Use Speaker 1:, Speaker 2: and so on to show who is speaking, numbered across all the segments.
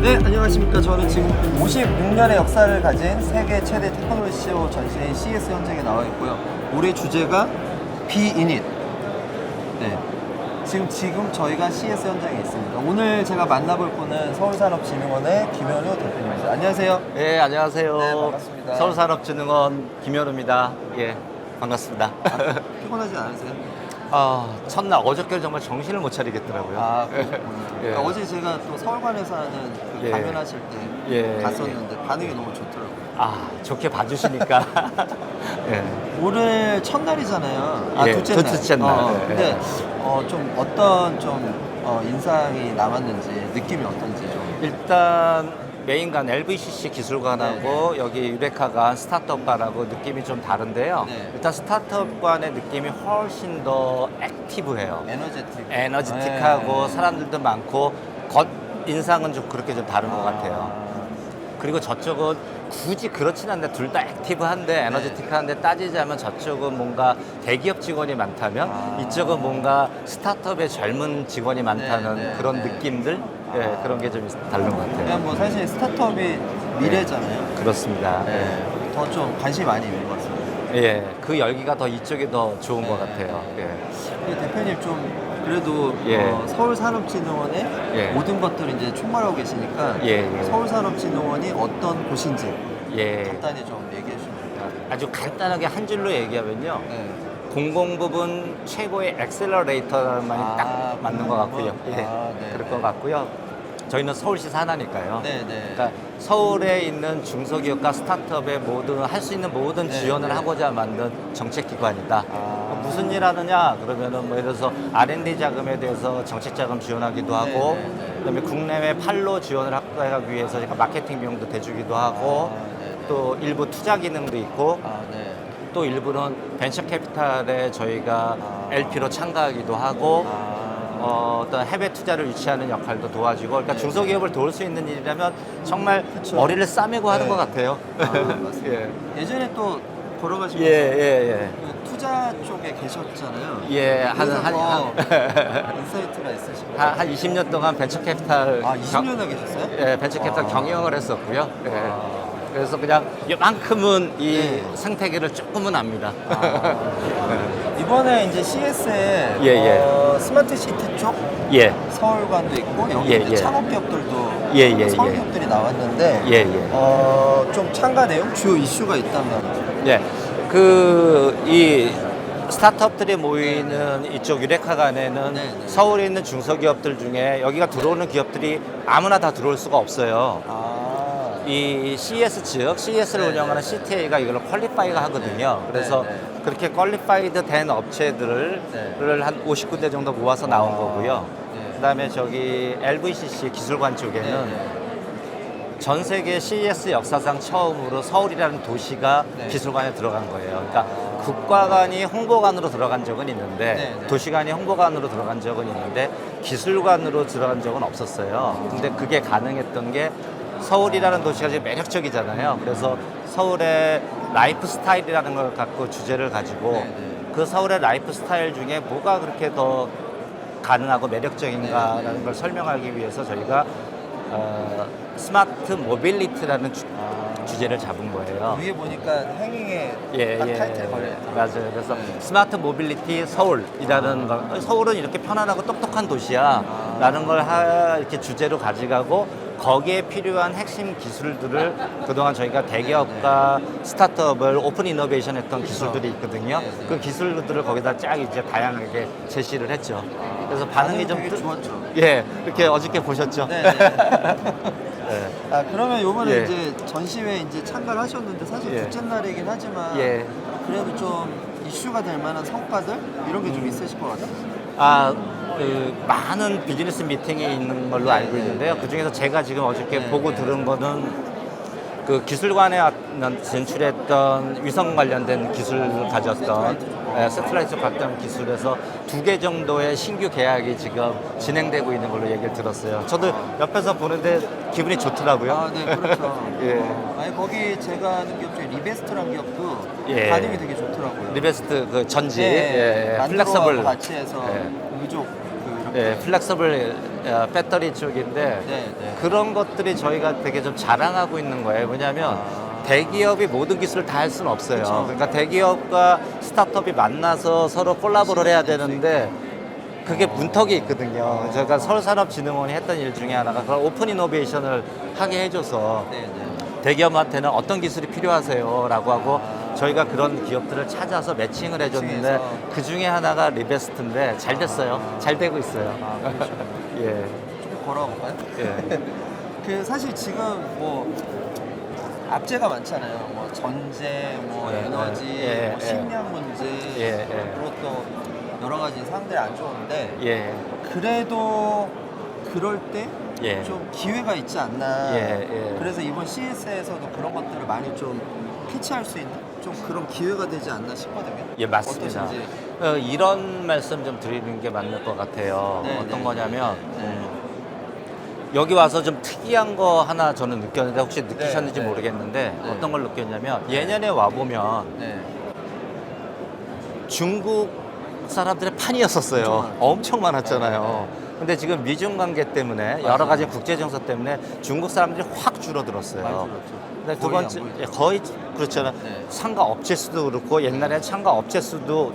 Speaker 1: 네, 안녕하십니까. 저는 지금 56년의 역사를 가진 세계 최대 테크놀로지 쇼 전시회인 CES 현장에 나와 있고요. 올해 주제가 Be in it. 네, 지금 저희가 CES 현장에 있습니다. 오늘 제가 만나볼 분은 서울산업진흥원의 김현우 대표님이십니다. 안녕하세요.
Speaker 2: 네, 안녕하세요.
Speaker 1: 네, 반갑습니다.
Speaker 2: 서울산업진흥원 김현우입니다. 예, 반갑습니다.
Speaker 1: 피곤하지 않으세요?
Speaker 2: 첫날 어저께 정말 정신을 못 차리겠더라고요.
Speaker 1: 아, 그렇구나.
Speaker 2: 예.
Speaker 1: 그러니까 어제 제가 또 서울관에서 하는 그
Speaker 2: 예.
Speaker 1: 강연하실 때
Speaker 2: 예.
Speaker 1: 갔었는데 반응이 너무 좋더라고요.
Speaker 2: 좋게 봐주시니까. 예.
Speaker 1: 오늘 첫날이잖아요.
Speaker 2: 예,
Speaker 1: 둘째 날.
Speaker 2: 날. 예.
Speaker 1: 근데 좀 어떤 인상이 남았는지 느낌이 어떤지 좀.
Speaker 2: 일단 메인관 LVCC 기술관하고 여기 유레카관 스타트업관하고 느낌이 좀 다른데요.
Speaker 1: 네.
Speaker 2: 일단 스타트업관의 느낌이 훨씬 더 액티브해요. 에너지틱하고
Speaker 1: 네.
Speaker 2: 사람들도 많고 겉 인상은 좀 그렇게 좀 다른 것 같아요. 그리고 저쪽은 굳이 그렇진 않는데 둘 다 액티브한데 에너지틱한데 따지자면 저쪽은 뭔가 대기업 직원이 많다면 이쪽은 뭔가 스타트업의 젊은 직원이 많다는
Speaker 1: 네, 네,
Speaker 2: 그런
Speaker 1: 네.
Speaker 2: 느낌들 예, 그런 게 좀 다른 것 같아요.
Speaker 1: 그냥 뭐 사실 스타트업이 미래잖아요.
Speaker 2: 그렇습니다.
Speaker 1: 네. 더 좀 관심이 많이 있는 것 같습니다.
Speaker 2: 예, 그 열기가 더 이쪽이 더 좋은 것 같아요. 예.
Speaker 1: 근데 대표님 좀 그래도
Speaker 2: 예.
Speaker 1: 서울산업진흥원의
Speaker 2: 예.
Speaker 1: 모든 것들을 이제 총괄하고 계시니까
Speaker 2: 예, 예.
Speaker 1: 서울산업진흥원이 어떤 곳인지
Speaker 2: 예.
Speaker 1: 간단히 좀 얘기해 주시면 좋겠습니다.
Speaker 2: 아주 간단하게 한 줄로 얘기하면요.
Speaker 1: 네.
Speaker 2: 공공부분 최고의 엑셀러레이터라는 말이 딱 맞는 것 같고요.
Speaker 1: 공공부분?
Speaker 2: 예,
Speaker 1: 네,
Speaker 2: 그럴
Speaker 1: 네.
Speaker 2: 것 같고요. 저희는 서울시 산하니까요.
Speaker 1: 네, 네.
Speaker 2: 그러니까 서울에 있는 중소기업과 스타트업의 모든 할 수 있는 모든
Speaker 1: 네,
Speaker 2: 지원을
Speaker 1: 네.
Speaker 2: 하고자 만든 정책기관이다. 무슨 일 하느냐 그러면은 뭐 예를 들어서 R&D 자금에 대해서 정책 자금 지원하기도 하고,
Speaker 1: 네, 네, 네.
Speaker 2: 그다음에 국내외 판로 지원을 하기 위해서 그러니까 마케팅 비용도 대주기도 하고,
Speaker 1: 네, 네.
Speaker 2: 또 일부 투자 기능도 있고,
Speaker 1: 네.
Speaker 2: 또 일부는 벤처 캐피탈에 저희가 LP로 참가하기도 하고, 어떤 해외 투자를 유치하는 역할도 도와주고, 그러니까
Speaker 1: 네,
Speaker 2: 중소기업을 도울 수 있는 일이라면 정말
Speaker 1: 그쵸.
Speaker 2: 머리를 싸매고 하는
Speaker 1: 네.
Speaker 2: 것 같아요.
Speaker 1: 맞습니다.
Speaker 2: 예.
Speaker 1: 예전에 또 걸어가시면서
Speaker 2: 예.
Speaker 1: 그 투자 쪽에 계셨잖아요.
Speaker 2: 예,
Speaker 1: 그래서
Speaker 2: 한
Speaker 1: 인사이트가 있으신 거예요?
Speaker 2: 한 20년 동안 벤처 캐피탈
Speaker 1: 20년이나 계셨어요?
Speaker 2: 예, 벤처 캐피탈 경영을 했었고요. 예. 그래서 그냥 이만큼은 이
Speaker 1: 네.
Speaker 2: 생태계를 조금은 압니다.
Speaker 1: 이번에 이제 CS에
Speaker 2: 예.
Speaker 1: 스마트 시티 쪽
Speaker 2: 예.
Speaker 1: 서울관도 있고 여기
Speaker 2: 예,
Speaker 1: 이제
Speaker 2: 예.
Speaker 1: 창업기업들도
Speaker 2: 예.
Speaker 1: 서울기업들이 나왔는데
Speaker 2: 예.
Speaker 1: 좀 참가 내용 주요 이슈가 있다면
Speaker 2: 예. 이 스타트업들이 모이는 이쪽 유레카관에는
Speaker 1: 네.
Speaker 2: 서울에 있는 중소기업들 중에 여기가 들어오는 기업들이 아무나 다 들어올 수가 없어요. 이 CES 즉 CES를
Speaker 1: 네,
Speaker 2: 운영하는
Speaker 1: 네.
Speaker 2: CTA가 이걸 퀄리파이가 하거든요. 그래서
Speaker 1: 네.
Speaker 2: 그렇게 퀄리파이드 된 업체들을 한 50군데 정도 모아서 나온 거고요. 그다음에 저기 LVCC 기술관 쪽에는 전 세계 CES 역사상 처음으로 서울이라는 도시가 기술관에 들어간 거예요. 그러니까 국가관이 홍보관으로 들어간 적은 있는데 도시관이 홍보관으로 들어간 적은 있는데 기술관으로 들어간 적은 없었어요. 근데 그게 가능했던 게 서울이라는 도시가 지금 매력적이잖아요. 그래서 서울의 라이프 스타일이라는 걸 갖고 주제를 가지고 그 서울의 라이프 스타일 중에 뭐가 그렇게 더 가능하고 매력적인가라는 걸 설명하기 위해서 저희가 스마트 모빌리티라는 주제를 잡은 거예요.
Speaker 1: 위에 보니까 행잉에 딱 타이틀 걸려요.
Speaker 2: 맞아요. 그래서 스마트 모빌리티 서울이라는 거, 서울은 이렇게 편안하고 똑똑한 도시야 라는 걸 이렇게 주제로 가져가고 거기에 필요한 핵심 기술들을 그동안 저희가 대기업과 스타트업을 오픈 이노베이션 했던 기술들이 있거든요. 그 기술들을 거기다 쫙 이제 다양하게 제시를 했죠. 그래서 반응이 좀
Speaker 1: 되게 좋았죠.
Speaker 2: 예, 이렇게 어저께 보셨죠?
Speaker 1: 네. 그러면 요번에 이제 전시회 이제 참가를 하셨는데 사실 둘째 날이긴 하지만 그래도 좀 이슈가 될 만한 성과들 이런 게 좀 있으실 것 같아요.
Speaker 2: 많은 비즈니스 미팅이 있는 걸로 알고 있는데요. 그 중에서 제가 지금 어저께 보고 들은 거는 그 기술관에 진출했던 위성 관련된 기술을 가졌던 세틀라이트 갔던 기술에서 2개 정도의 신규 계약이 지금 진행되고 있는 걸로 얘기를 들었어요. 저도 옆에서 보는데 기분이 좋더라고요.
Speaker 1: 네, 그렇죠.
Speaker 2: 예.
Speaker 1: 아니 거기 제가 아는 기업 중에 리베스트라는 기업도 반응이 되게 좋더라고요.
Speaker 2: 리베스트 그 전지
Speaker 1: 플렉서블
Speaker 2: 플렉서블
Speaker 1: 같이 해서 의족 그
Speaker 2: 플렉서블 배터리 쪽인데
Speaker 1: 네.
Speaker 2: 그런 것들이 저희가 되게 좀 자랑하고 있는 거예요. 왜냐하면 대기업이 모든 기술을 다 할 수는 없어요.
Speaker 1: 그쵸.
Speaker 2: 그러니까 대기업과 스타트업이 만나서 서로 콜라보를 해야 되는데 그게 문턱이 있거든요. 저희가 서울산업진흥원이 했던 일 중에 하나가 그런 오픈 이노베이션을 하게 해줘서
Speaker 1: 네.
Speaker 2: 대기업한테는 어떤 기술이 필요하세요? 라고 하고 저희가 그런 기업들을 찾아서 매칭을 해줬는데
Speaker 1: 매칭해서.
Speaker 2: 그 중에 하나가 리베스트인데 잘 됐어요. 잘 되고 있어요.
Speaker 1: 그렇죠.
Speaker 2: 예.
Speaker 1: 좀 걸어가 볼까요?
Speaker 2: 예.
Speaker 1: 그 사실 지금 뭐 압제가 많잖아요. 뭐 전제, 뭐
Speaker 2: 예,
Speaker 1: 에너지,
Speaker 2: 예,
Speaker 1: 뭐
Speaker 2: 예.
Speaker 1: 식량 문제,
Speaker 2: 예.
Speaker 1: 그리고 또 여러 가지 상황들이 안 좋은데
Speaker 2: 예.
Speaker 1: 그래도 그럴 때
Speaker 2: 예.
Speaker 1: 좀 기회가 있지 않나.
Speaker 2: 예.
Speaker 1: 그래서 이번 CS에서도 그런 것들을 많이 좀 캐치할 수 있는 좀 그런 기회가 되지 않나 싶거든요.
Speaker 2: 예, 맞습니다.
Speaker 1: 어떠신지.
Speaker 2: 이런 말씀 좀 드리는 게 맞는 것 같아요.
Speaker 1: 네,
Speaker 2: 어떤
Speaker 1: 네.
Speaker 2: 거냐면 여기 와서 좀 특이한 거 하나 저는 느꼈는데 혹시 느끼셨는지
Speaker 1: 네.
Speaker 2: 모르겠는데
Speaker 1: 네.
Speaker 2: 어떤 걸 느꼈냐면 예년에 와보면
Speaker 1: 네.
Speaker 2: 중국 사람들의 판이었었어요. 엄청 많았잖아요. 근데 지금 미중 관계 때문에 여러 가지 국제 정서 때문에 중국 사람들이 확 줄어들었어요.
Speaker 1: 많이 줄었죠.
Speaker 2: 근데 두
Speaker 1: 거의
Speaker 2: 번째
Speaker 1: 안 보이죠.
Speaker 2: 예, 거의 그렇잖아요.
Speaker 1: 네.
Speaker 2: 상가 업체 수도 그렇고 옛날에 상가 업체 수도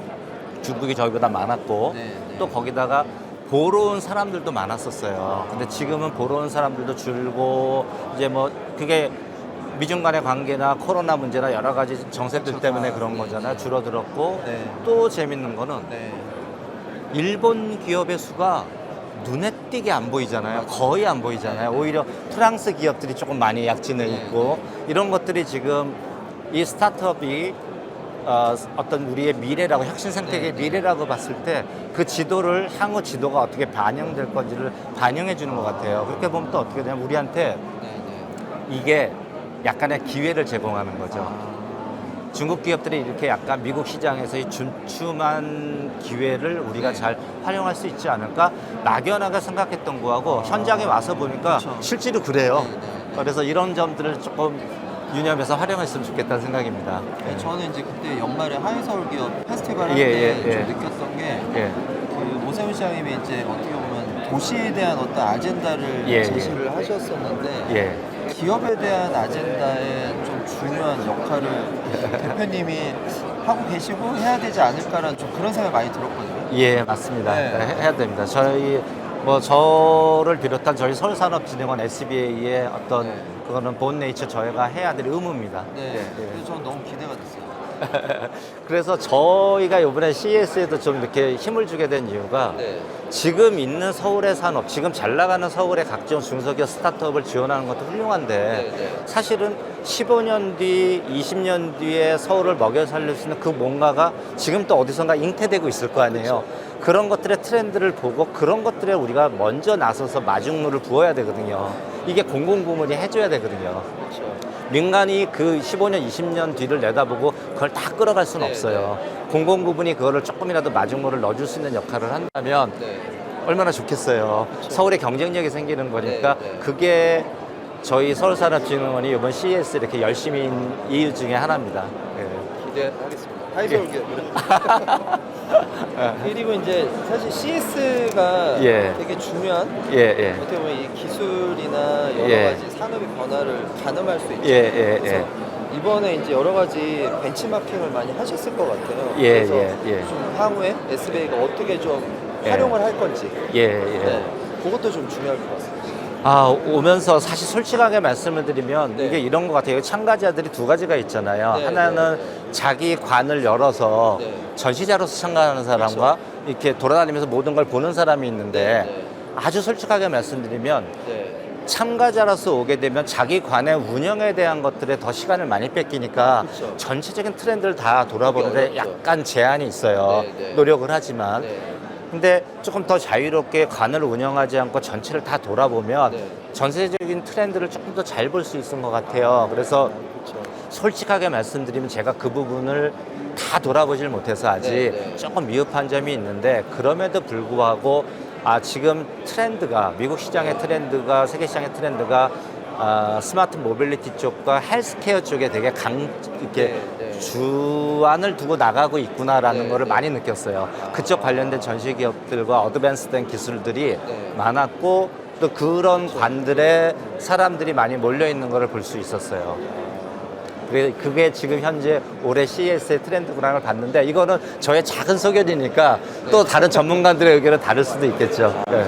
Speaker 2: 중국이 저희보다 많았고
Speaker 1: 네.
Speaker 2: 또 거기다가 보러 온 사람들도 많았었어요. 근데 지금은 보러 온 사람들도 줄고 이제 뭐 그게 미중 간의 관계나 코로나 문제나 여러 가지 정세들
Speaker 1: 그렇죠.
Speaker 2: 때문에 그런
Speaker 1: 네,
Speaker 2: 거잖아요.
Speaker 1: 네.
Speaker 2: 줄어들었고
Speaker 1: 네.
Speaker 2: 또 재밌는 거는
Speaker 1: 네.
Speaker 2: 일본 기업의 수가 눈에 띄게 안 보이잖아요. 거의 안 보이잖아요. 오히려 프랑스 기업들이 조금 많이 약진해 있고 이런 것들이 지금 이 스타트업이 어떤 우리의 미래라고 혁신 생태계의 미래라고 봤을 때 그 지도를 향후 지도가 어떻게 반영될 건지를 반영해 주는 것 같아요. 그렇게 보면 또 어떻게 되냐면 우리한테 이게 약간의 기회를 제공하는 거죠. 중국 기업들이 이렇게 약간 미국 시장에서의 준춤한 기회를 우리가 잘 활용할 수 있지 않을까 막연하게 생각했던 거하고 현장에 와서 보니까
Speaker 1: 그렇죠.
Speaker 2: 실제로 그래요. 그래서 이런 점들을 조금 유념해서 활용했으면 좋겠다는 생각입니다.
Speaker 1: 네, 저는 이제 그때 연말에 하이서울 기업 페스티벌 할
Speaker 2: 예,
Speaker 1: 때
Speaker 2: 예,
Speaker 1: 좀
Speaker 2: 예.
Speaker 1: 느꼈던 게
Speaker 2: 예.
Speaker 1: 그 오세훈 시장님이 이제 어떻게 보면 도시에 대한 어떤 아젠다를
Speaker 2: 예,
Speaker 1: 제시를 하셨었는데
Speaker 2: 예.
Speaker 1: 기업에 대한 아젠다에 좀 중요한 역할을 대표님이 하고 계시고 해야 되지 않을까라는 좀 그런 생각이 많이 들었거든요.
Speaker 2: 예, 맞습니다.
Speaker 1: 네.
Speaker 2: 해야 됩니다. 저희 뭐 저를 비롯한 저희 서울산업진흥원 SBA의 어떤
Speaker 1: 네.
Speaker 2: 그거는 본 네이처 저희가 해야 될 의무입니다.
Speaker 1: 네,
Speaker 2: 예, 예.
Speaker 1: 그래서 저는 너무 기대가 됐어요.
Speaker 2: 그래서 저희가 이번에 CES에도 좀 이렇게 힘을 주게 된 이유가
Speaker 1: 네.
Speaker 2: 지금 있는 서울의 산업, 지금 잘 나가는 서울의 각종 중소기업 스타트업을 지원하는 것도 훌륭한데
Speaker 1: 네.
Speaker 2: 사실은 15년 뒤, 20년 뒤에 서울을 먹여 살릴 수 있는 그 뭔가가 지금 또 어디선가 잉태되고 있을 거 아니에요. 그런 것들의 트렌드를 보고 그런 것들에 우리가 먼저 나서서 마중물을 부어야 되거든요. 이게 공공부문이 해줘야 되거든요.
Speaker 1: 그렇죠.
Speaker 2: 민간이 그 15년, 20년 뒤를 내다보고 그걸 다 끌어갈 수는
Speaker 1: 네,
Speaker 2: 없어요. 공공부문이 그거를 조금이라도 마중물을 넣어줄 수 있는 역할을 한다면
Speaker 1: 네.
Speaker 2: 얼마나 좋겠어요. 서울의 경쟁력이 생기는 거니까
Speaker 1: 네.
Speaker 2: 그게 저희 서울산업진흥원이 이번 CES 이렇게 열심히 인 이유 중에 하나입니다. 예.
Speaker 1: 기대하겠습니다. 하이서울 기업. 그리고 이제 사실 CS가
Speaker 2: 예.
Speaker 1: 되게 중요한
Speaker 2: 예.
Speaker 1: 어떻게 보면 이 기술이나 여러
Speaker 2: 예.
Speaker 1: 가지 산업의 변화를 가늠할 수 있죠.
Speaker 2: 예.
Speaker 1: 그래서 이번에 이제 여러 가지 벤치마킹을 많이 하셨을 것 같아요.
Speaker 2: 예,
Speaker 1: 그래서
Speaker 2: 예.
Speaker 1: 좀 향후에 SBA가 어떻게 좀
Speaker 2: 예.
Speaker 1: 활용을 할 건지
Speaker 2: 예.
Speaker 1: 그것도 좀 중요할 것 같습니다.
Speaker 2: 오면서 사실 솔직하게 말씀을 드리면
Speaker 1: 네.
Speaker 2: 이게 이런 것 같아요. 참가자들이 두 가지가 있잖아요.
Speaker 1: 네,
Speaker 2: 하나는 자기 관을 열어서
Speaker 1: 네.
Speaker 2: 전시자로서 참가하는 사람과 이렇게 돌아다니면서 모든 걸 보는 사람이 있는데
Speaker 1: 네.
Speaker 2: 아주 솔직하게 말씀드리면
Speaker 1: 네.
Speaker 2: 참가자로서 오게 되면 자기 관의 운영에 대한 것들에 더 시간을 많이 뺏기니까
Speaker 1: 그쵸.
Speaker 2: 전체적인 트렌드를 다 돌아보는데
Speaker 1: 그게 어렵죠.
Speaker 2: 약간 제한이 있어요.
Speaker 1: 네.
Speaker 2: 노력을 하지만.
Speaker 1: 네.
Speaker 2: 근데 조금 더 자유롭게 관을 운영하지 않고 전체를 다 돌아보면
Speaker 1: 네.
Speaker 2: 전세적인 트렌드를 조금 더 잘 볼 수 있는 것 같아요. 그래서
Speaker 1: 그렇죠.
Speaker 2: 솔직하게 말씀드리면 제가 그 부분을 다 돌아보질 못해서 아직
Speaker 1: 네.
Speaker 2: 조금 미흡한 점이 있는데 그럼에도 불구하고 지금 트렌드가 미국 시장의 트렌드가 세계 시장의 트렌드가 스마트 모빌리티 쪽과 헬스케어 쪽에 되게 이렇게 주안을 두고 나가고 있구나라는
Speaker 1: 네,
Speaker 2: 거를
Speaker 1: 네.
Speaker 2: 많이 느꼈어요. 그쪽 관련된 전시 기업들과 어드밴스된 기술들이
Speaker 1: 네.
Speaker 2: 많았고 또 그런 관들에 사람들이 많이 몰려 있는 거를 볼 수 있었어요. 그게 지금 현재 올해 CES의 트렌드구나 봤는데 이거는 저의 작은 소견이니까 또 다른 전문가들의 의견은 다를 수도 있겠죠. 예.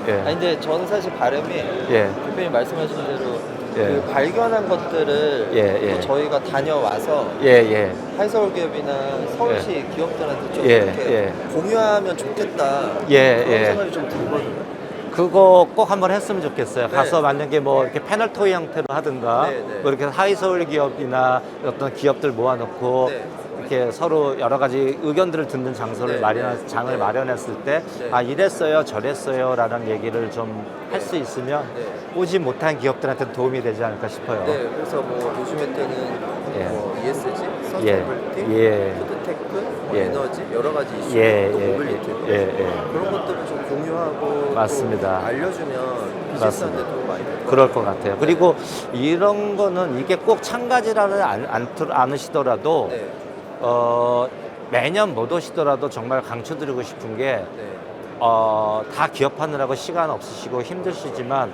Speaker 2: 예.
Speaker 1: 아니 근데 저는 사실 바람이
Speaker 2: 예.
Speaker 1: 대표님 말씀하신 대로
Speaker 2: 예.
Speaker 1: 그 발견한 것들을
Speaker 2: 예, 예.
Speaker 1: 또 저희가 다녀와서
Speaker 2: 예, 예.
Speaker 1: 하이서울 기업이나 서울시 기업들한테 좀
Speaker 2: 예,
Speaker 1: 이렇게
Speaker 2: 예.
Speaker 1: 공유하면 좋겠다
Speaker 2: 예,
Speaker 1: 그런
Speaker 2: 예.
Speaker 1: 생각이 좀 들거든요.
Speaker 2: 그거 꼭 한번 했으면 좋겠어요.
Speaker 1: 네.
Speaker 2: 가서 만약에 뭐 이렇게 패널 토의 형태로 하든가,
Speaker 1: 네, 네.
Speaker 2: 뭐 이렇게 하이서울 기업이나 어떤 기업들 모아놓고
Speaker 1: 네.
Speaker 2: 이렇게 서로 여러 가지 의견들을 듣는 장소를
Speaker 1: 네,
Speaker 2: 장을
Speaker 1: 네.
Speaker 2: 마련했을 때,
Speaker 1: 네.
Speaker 2: 아, 이랬어요, 저랬어요,라는 얘기를 좀 할 수 있으면
Speaker 1: 네.
Speaker 2: 오지 못한 기업들한테 도움이 되지 않을까 싶어요.
Speaker 1: 네, 그래서 뭐 요즘에 때는
Speaker 2: 예.
Speaker 1: 뭐 ESG,
Speaker 2: 예.
Speaker 1: 서스테이너빌리티,
Speaker 2: 예.
Speaker 1: 푸드테크, 뭐
Speaker 2: 예.
Speaker 1: 에너지 여러 가지 이슈,
Speaker 2: 예,
Speaker 1: 또
Speaker 2: 예,
Speaker 1: 모빌리티
Speaker 2: 예, 예.
Speaker 1: 그런 것들을 좀 공유하고
Speaker 2: 맞습니다.
Speaker 1: 또 알려주면 비즈니스한테 도움 많이 될 것 같아요.
Speaker 2: 그럴 것 같아요. 그리고 이런 거는 이게 꼭 참가지라는 않으시더라도
Speaker 1: 네,
Speaker 2: 매년 못 오시더라도 정말 강추드리고 싶은 게
Speaker 1: 네,
Speaker 2: 다 기업하느라고 시간 없으시고 힘드시지만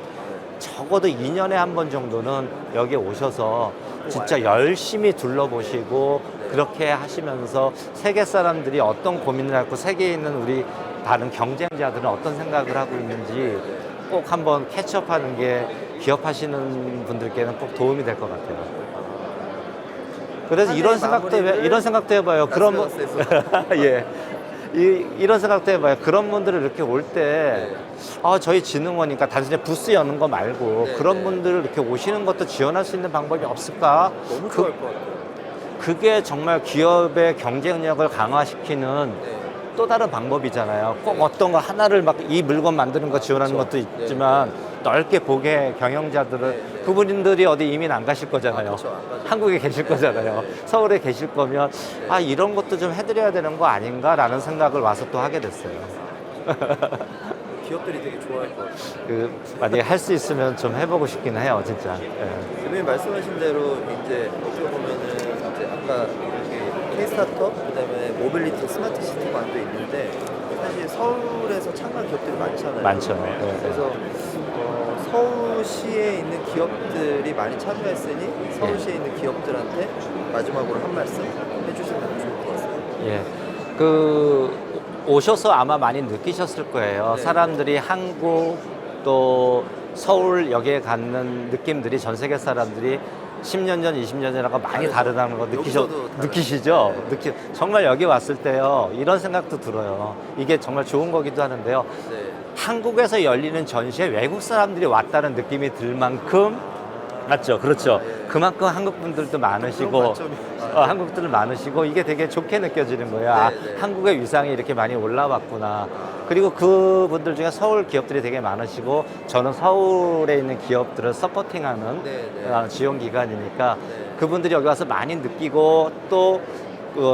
Speaker 2: 적어도 2년에 한 번 정도는 여기 오셔서 진짜 열심히 둘러보시고 그렇게 하시면서 세계 사람들이 어떤 고민을 하고 세계에 있는 우리 다른 경쟁자들은 어떤 생각을 하고 있는지 꼭 한번 캐치업하는 게 기업하시는 분들께는 꼭 도움이 될 것 같아요. 그래서 이런 생각도 해봐요. 그런 분, 예. 이런 생각도 해봐요. 그런 분들을 이렇게 올 때, 저희 진흥원이니까 단순히 부스 여는 거 말고
Speaker 1: 네,
Speaker 2: 그런
Speaker 1: 네.
Speaker 2: 분들을 이렇게 오시는 것도 지원할 수 있는 방법이 없을까?
Speaker 1: 너무 좋아할 것 같아요.
Speaker 2: 그게 정말 기업의 경쟁력을 강화시키는
Speaker 1: 네.
Speaker 2: 또 다른 방법이잖아요. 꼭 어떤 거 하나를 막 이 물건 만드는 거 지원하는
Speaker 1: 그렇죠.
Speaker 2: 것도 있지만 넓게 보게 경영자들은
Speaker 1: 네, 네.
Speaker 2: 그분들이 어디 이민 안 가실 거잖아요.
Speaker 1: 그렇죠. 안 가죠.
Speaker 2: 한국에 계실 거잖아요.
Speaker 1: 네.
Speaker 2: 서울에 계실 거면 아 이런 것도 좀 해드려야 되는 거 아닌가라는 생각을 와서 또 하게 됐어요.
Speaker 1: 기업들이 되게 좋아할 것 같아요.
Speaker 2: 만약에 할 수 있으면 좀 해보고 싶긴 해요, 진짜. 예.
Speaker 1: 대표님 말씀하신 대로 이제 어떻게 보면은 이제 아까 여기 K-스타트업 그다음에 모빌리티 스마트 시티관도 있는데 사실 서울에서 창간 기업들이 많잖아요.
Speaker 2: 많죠. 예.
Speaker 1: 그래서 서울시에 있는 기업들이 많이 참여했으니 서울시에 있는 기업들한테 마지막으로 한 말씀 해주시면 좋을 것 같습니다.
Speaker 2: 예. 오셔서 아마 많이 느끼셨을 거예요.
Speaker 1: 네.
Speaker 2: 사람들이 한국 또 서울 여기에 갖는 느낌들이 전 세계 사람들이 10년 전, 20년 전하고 많이
Speaker 1: 다르죠.
Speaker 2: 다르다는 거
Speaker 1: 여기서도 다르죠.
Speaker 2: 느끼시죠?
Speaker 1: 네.
Speaker 2: 정말 여기 왔을 때요. 이런 생각도 들어요. 이게 정말 좋은 거기도 하는데요.
Speaker 1: 네.
Speaker 2: 한국에서 열리는 전시에 외국 사람들이 왔다는 느낌이 들 만큼 맞죠? 그렇죠.
Speaker 1: 예.
Speaker 2: 그만큼 한국 분들도 많으시고
Speaker 1: 그런 관점이
Speaker 2: 한국 분들 많으시고 이게 되게 좋게 느껴지는 거예요. 아,
Speaker 1: 네, 네.
Speaker 2: 한국의 위상이 이렇게 많이 올라왔구나. 그리고 그분들 중에 서울 기업들이 되게 많으시고 저는 서울에 있는 기업들을 서포팅하는
Speaker 1: 네, 네.
Speaker 2: 지원 기관이니까
Speaker 1: 네.
Speaker 2: 그분들이 여기 와서 많이 느끼고 또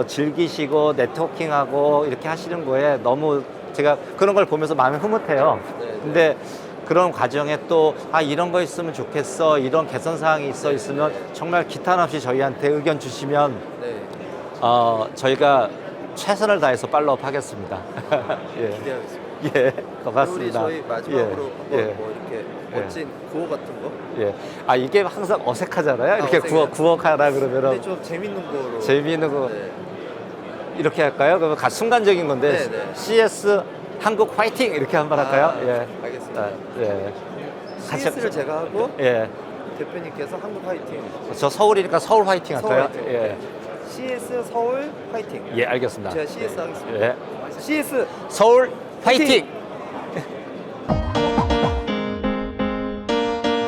Speaker 2: 즐기시고 네트워킹하고 이렇게 하시는 거에 너무 제가 그런 걸 보면서 마음이 흐뭇해요.
Speaker 1: 네, 네.
Speaker 2: 근데 그런 과정에 또 이런 거 있으면 좋겠어, 이런 개선 사항이 있으면 정말 기탄 없이 저희한테 의견 주시면
Speaker 1: 네.
Speaker 2: 저희가 최선을 다해서 팔로우업 하겠습니다. 예.
Speaker 1: 기대하겠습니다.
Speaker 2: 예, 고맙습니다.
Speaker 1: 우리 저희 마지막으로 한번
Speaker 2: 예.
Speaker 1: 뭐 이렇게 멋진 구호 같은 거.
Speaker 2: 예. 이게 항상 어색하잖아요. 이렇게
Speaker 1: 어색해요.
Speaker 2: 구억하라 그러면은
Speaker 1: 근데 좀 재밌는 거로.
Speaker 2: 재미있는 거
Speaker 1: 네.
Speaker 2: 이렇게 할까요? 그러면 순간적인 건데
Speaker 1: 네, 네.
Speaker 2: CS 한국 화이팅 이렇게 한번 할까요? 예.
Speaker 1: 알겠습니다.
Speaker 2: 예.
Speaker 1: CS를 제가 하고
Speaker 2: 예.
Speaker 1: 대표님께서 한국 화이팅.
Speaker 2: 저 서울이니까 서울 화이팅
Speaker 1: 서울
Speaker 2: 할까요?
Speaker 1: 화이팅.
Speaker 2: 예.
Speaker 1: CS 서울 화이팅.
Speaker 2: 예, 알겠습니다.
Speaker 1: 제가 CS 하겠습니다.
Speaker 2: 예.
Speaker 1: CS
Speaker 2: 서울 화이팅!